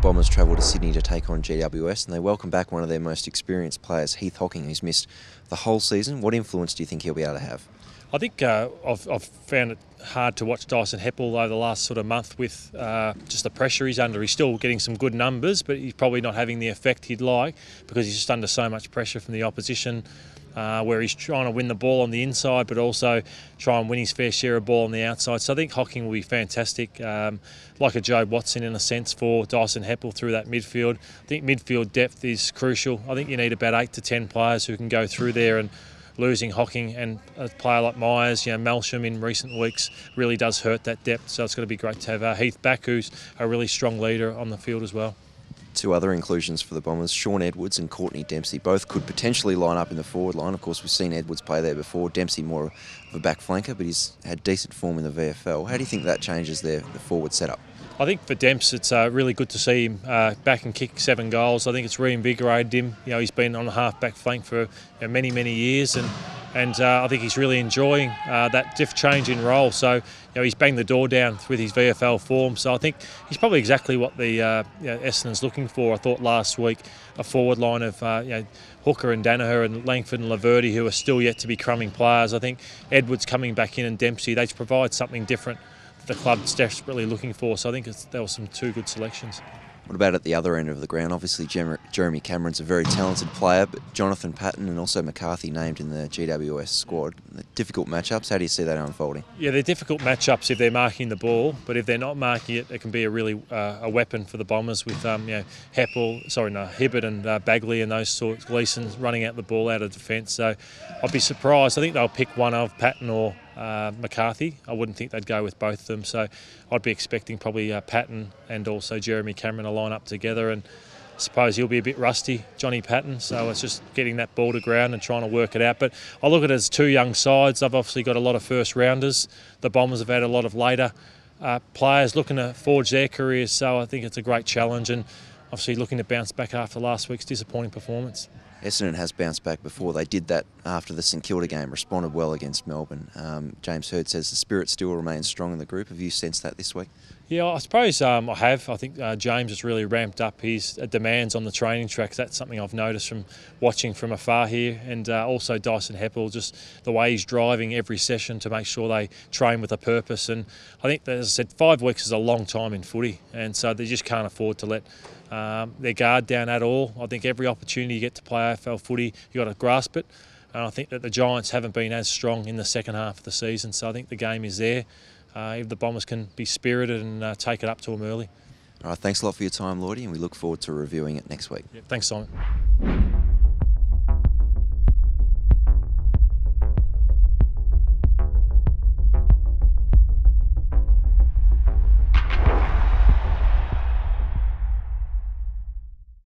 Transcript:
Bombers travel to Sydney to take on GWS, and they welcome back one of their most experienced players, Heath Hocking, who's missed the whole season. What influence do you think he'll be able to have? I think I've found it hard to watch Dyson Heppell over the last sort of month with just the pressure he's under. He's still getting some good numbers, but he's probably not having the effect he'd like because he's just under so much pressure from the opposition, where he's trying to win the ball on the inside but also try and win his fair share of ball on the outside. So I think Hocking will be fantastic, like a Joe Watson in a sense for Dyson Heppell through that midfield. I think midfield depth is crucial. I think you need about 8 to 10 players who can go through there, and losing Hocking and a player like Myers, Melsham in recent weeks really does hurt that depth. So it's going to be great to have Heath back, who's a really strong leader on the field as well. Two other inclusions for the Bombers, Shaun Edwards and Courtney Dempsey, both could potentially line up in the forward line. Of course, we've seen Edwards play there before, Dempsey more of a back flanker, but he's had decent form in the VFL. How do you think that changes the forward setup? I think for Demps, it's really good to see him back and kick 7 goals. I think it's reinvigorated him. He's been on the half-back flank for many, many years, and I think he's really enjoying that change in role. So he's banged the door down with his VFL form. So I think he's probably exactly what the Essendon's looking for. I thought last week a forward line of Hooker and Danaher and Langford and Laverty, who are still yet to be crumbing players. I think Edwards coming back in and Dempsey, they provide something different the club's desperately looking for. So I think there were some 2 good selections. What about at the other end of the ground? Obviously, Jeremy Cameron's a very talented player, but Jonathan Patton and also McCarthy named in the GWS squad. Difficult matchups. How do you see that unfolding? Yeah, they're difficult matchups if they're marking the ball, but if they're not marking it, it can be a really a weapon for the Bombers with Hibbert and Bagley and those sorts, Gleeson running out the ball out of defence. So I'd be surprised. I think they'll pick one of Patton or McCarthy. I wouldn't think they'd go with both of them. So I'd be expecting probably Patton and also Jeremy Cameron to line up together, and I suppose he'll be a bit rusty, Johnny Patton, so it's just getting that ball to ground and trying to work it out. But I look at it as 2 young sides. They've obviously got a lot of first rounders. The Bombers have had a lot of later players looking to forge their careers, so I think it's a great challenge, and obviously looking to bounce back after last week's disappointing performance. Essendon has bounced back before. They did that after the St Kilda game, responded well against Melbourne. James Hird says the spirit still remains strong in the group. Have you sensed that this week? Yeah, I suppose I have. I think James has really ramped up his demands on the training tracks. That's something I've noticed from watching from afar here, and also Dyson Heppell, just the way he's driving every session to make sure they train with a purpose. And I think, as I said, 5 weeks is a long time in footy, and so they just can't afford to let their guard down at all. I think every opportunity you get to play AFL footy, you've got to grasp it. And I think that the Giants haven't been as strong in the second half of the season, so I think the game is there. If the Bombers can be spirited and take it up to them early. All right, thanks a lot for your time, Lloyd, and we look forward to reviewing it next week. Yeah, thanks, Simon.